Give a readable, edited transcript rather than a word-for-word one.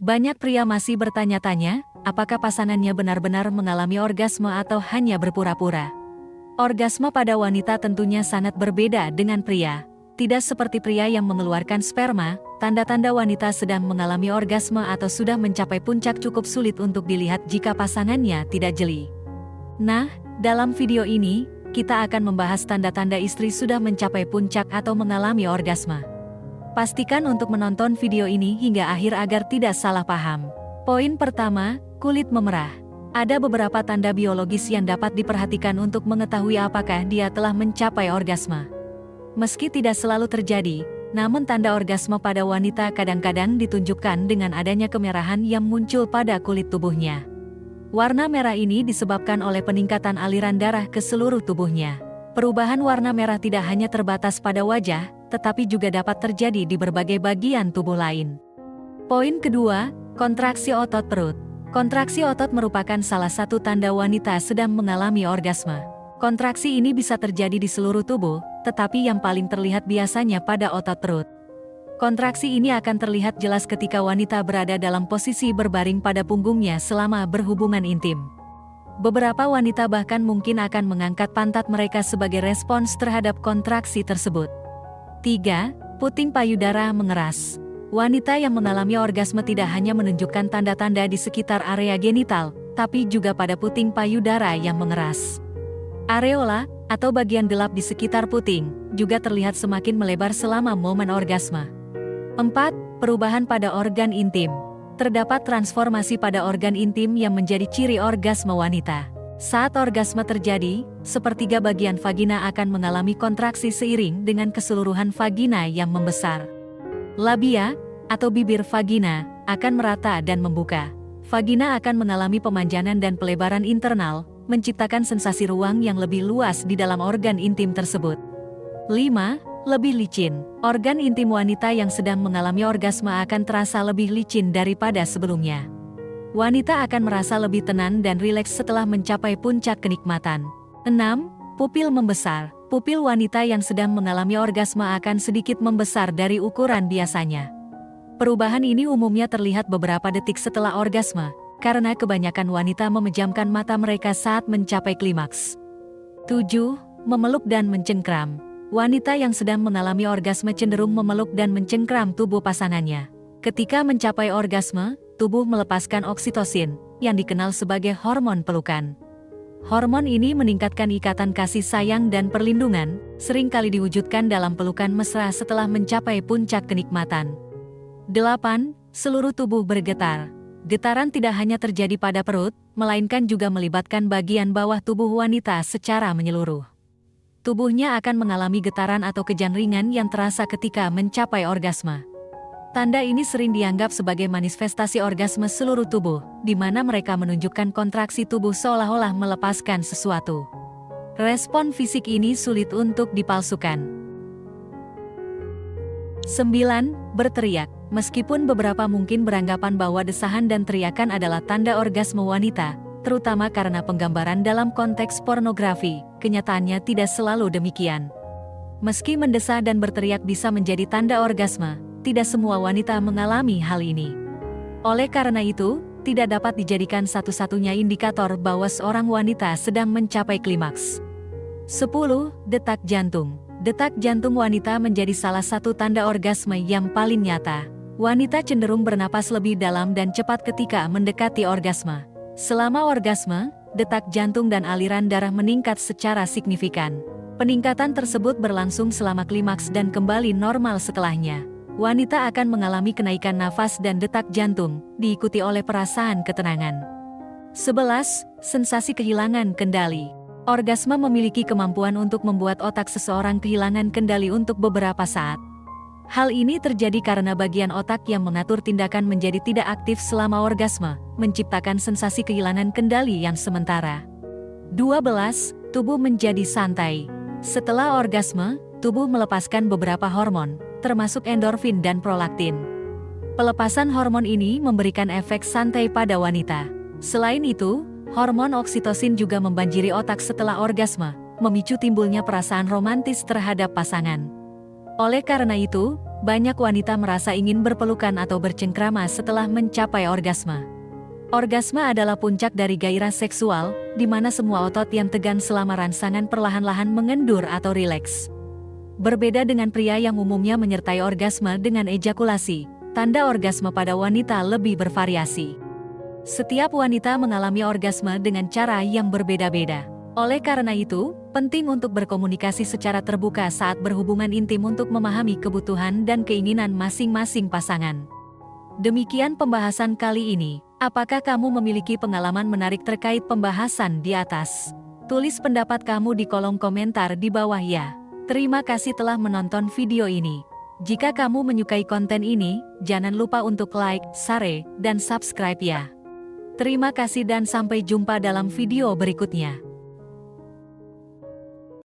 Banyak pria masih bertanya-tanya, apakah pasangannya benar-benar mengalami orgasme atau hanya berpura-pura. Orgasme pada wanita tentunya sangat berbeda dengan pria. Tidak seperti pria yang mengeluarkan sperma, tanda-tanda wanita sedang mengalami orgasme atau sudah mencapai puncak cukup sulit untuk dilihat jika pasangannya tidak jeli. Nah, dalam video ini, kita akan membahas tanda-tanda istri sudah mencapai puncak atau mengalami orgasme. Pastikan untuk menonton video ini hingga akhir agar tidak salah paham. Poin pertama, kulit memerah. Ada beberapa tanda biologis yang dapat diperhatikan untuk mengetahui apakah dia telah mencapai orgasme. Meski tidak selalu terjadi, namun tanda orgasme pada wanita kadang-kadang ditunjukkan dengan adanya kemerahan yang muncul pada kulit tubuhnya. Warna merah ini disebabkan oleh peningkatan aliran darah ke seluruh tubuhnya. Perubahan warna merah tidak hanya terbatas pada wajah, tetapi juga dapat terjadi di berbagai bagian tubuh lain. Poin kedua, kontraksi otot perut. Kontraksi otot merupakan salah satu tanda wanita sedang mengalami orgasme. Kontraksi ini bisa terjadi di seluruh tubuh, tetapi yang paling terlihat biasanya pada otot perut. Kontraksi ini akan terlihat jelas ketika wanita berada dalam posisi berbaring pada punggungnya selama berhubungan intim. Beberapa wanita bahkan mungkin akan mengangkat pantat mereka sebagai respons terhadap kontraksi tersebut. 3. Puting payudara mengeras. Wanita yang mengalami orgasme tidak hanya menunjukkan tanda-tanda di sekitar area genital, tapi juga pada puting payudara yang mengeras. Areola, atau bagian gelap di sekitar puting, juga terlihat semakin melebar selama momen orgasme. 4. Perubahan pada organ intim. Terdapat transformasi pada organ intim yang menjadi ciri orgasme wanita. Saat orgasme terjadi, sepertiga bagian vagina akan mengalami kontraksi seiring dengan keseluruhan vagina yang membesar. Labia, atau bibir vagina, akan merata dan membuka. Vagina akan mengalami pemanjangan dan pelebaran internal, menciptakan sensasi ruang yang lebih luas di dalam organ intim tersebut. 5. Lebih licin. Organ intim wanita yang sedang mengalami orgasme akan terasa lebih licin daripada sebelumnya. Wanita akan merasa lebih tenang dan rileks setelah mencapai puncak kenikmatan. 6. Pupil membesar. Pupil wanita yang sedang mengalami orgasme akan sedikit membesar dari ukuran biasanya. Perubahan ini umumnya terlihat beberapa detik setelah orgasme, karena kebanyakan wanita memejamkan mata mereka saat mencapai klimaks. 7. Memeluk dan mencengkram. Wanita yang sedang mengalami orgasme cenderung memeluk dan mencengkram tubuh pasangannya. Ketika mencapai orgasme, tubuh melepaskan oksitosin, yang dikenal sebagai hormon pelukan. Hormon ini meningkatkan ikatan kasih sayang dan perlindungan, seringkali diwujudkan dalam pelukan mesra setelah mencapai puncak kenikmatan. 8. Seluruh tubuh bergetar. Getaran tidak hanya terjadi pada perut, melainkan juga melibatkan bagian bawah tubuh wanita secara menyeluruh. Tubuhnya akan mengalami getaran atau kejang ringan yang terasa ketika mencapai orgasme. Tanda ini sering dianggap sebagai manifestasi orgasme seluruh tubuh, di mana mereka menunjukkan kontraksi tubuh seolah-olah melepaskan sesuatu. Respon fisik ini sulit untuk dipalsukan. 9. Berteriak. Meskipun beberapa mungkin beranggapan bahwa desahan dan teriakan adalah tanda orgasme wanita, terutama karena penggambaran dalam konteks pornografi, kenyataannya tidak selalu demikian. Meski mendesah dan berteriak bisa menjadi tanda orgasme, tidak semua wanita mengalami hal ini. Oleh karena itu, tidak dapat dijadikan satu-satunya indikator bahwa seorang wanita sedang mencapai klimaks. 10. Detak jantung. Detak jantung wanita menjadi salah satu tanda orgasme yang paling nyata. Wanita cenderung bernapas lebih dalam dan cepat ketika mendekati orgasme. Selama orgasme, detak jantung dan aliran darah meningkat secara signifikan. Peningkatan tersebut berlangsung selama klimaks dan kembali normal setelahnya. Wanita akan mengalami kenaikan nafas dan detak jantung, diikuti oleh perasaan ketenangan. 11. Sensasi kehilangan kendali. Orgasme memiliki kemampuan untuk membuat otak seseorang kehilangan kendali untuk beberapa saat. Hal ini terjadi karena bagian otak yang mengatur tindakan menjadi tidak aktif selama orgasme, menciptakan sensasi kehilangan kendali yang sementara. 12. Tubuh menjadi santai. Setelah orgasme, tubuh melepaskan beberapa hormon, termasuk endorfin dan prolaktin. Pelepasan hormon ini memberikan efek santai pada wanita. Selain itu, hormon oksitosin juga membanjiri otak setelah orgasme, memicu timbulnya perasaan romantis terhadap pasangan. Oleh karena itu, Banyak wanita merasa ingin berpelukan atau bercengkrama setelah mencapai orgasme. Orgasme adalah puncak dari gairah seksual, di mana semua otot yang tegang selama rangsangan perlahan-lahan mengendur atau rileks. Berbeda dengan pria yang umumnya menyertai orgasme dengan ejakulasi, tanda orgasme pada wanita lebih bervariasi. Setiap wanita mengalami orgasme dengan cara yang berbeda-beda. Oleh karena itu, penting untuk berkomunikasi secara terbuka saat berhubungan intim untuk memahami kebutuhan dan keinginan masing-masing pasangan. Demikian pembahasan kali ini. Apakah kamu memiliki pengalaman menarik terkait pembahasan di atas? Tulis pendapat kamu di kolom komentar di bawah ya. Terima kasih telah menonton video ini. Jika kamu menyukai konten ini, jangan lupa untuk like, share, dan subscribe ya. Terima kasih dan sampai jumpa dalam video berikutnya.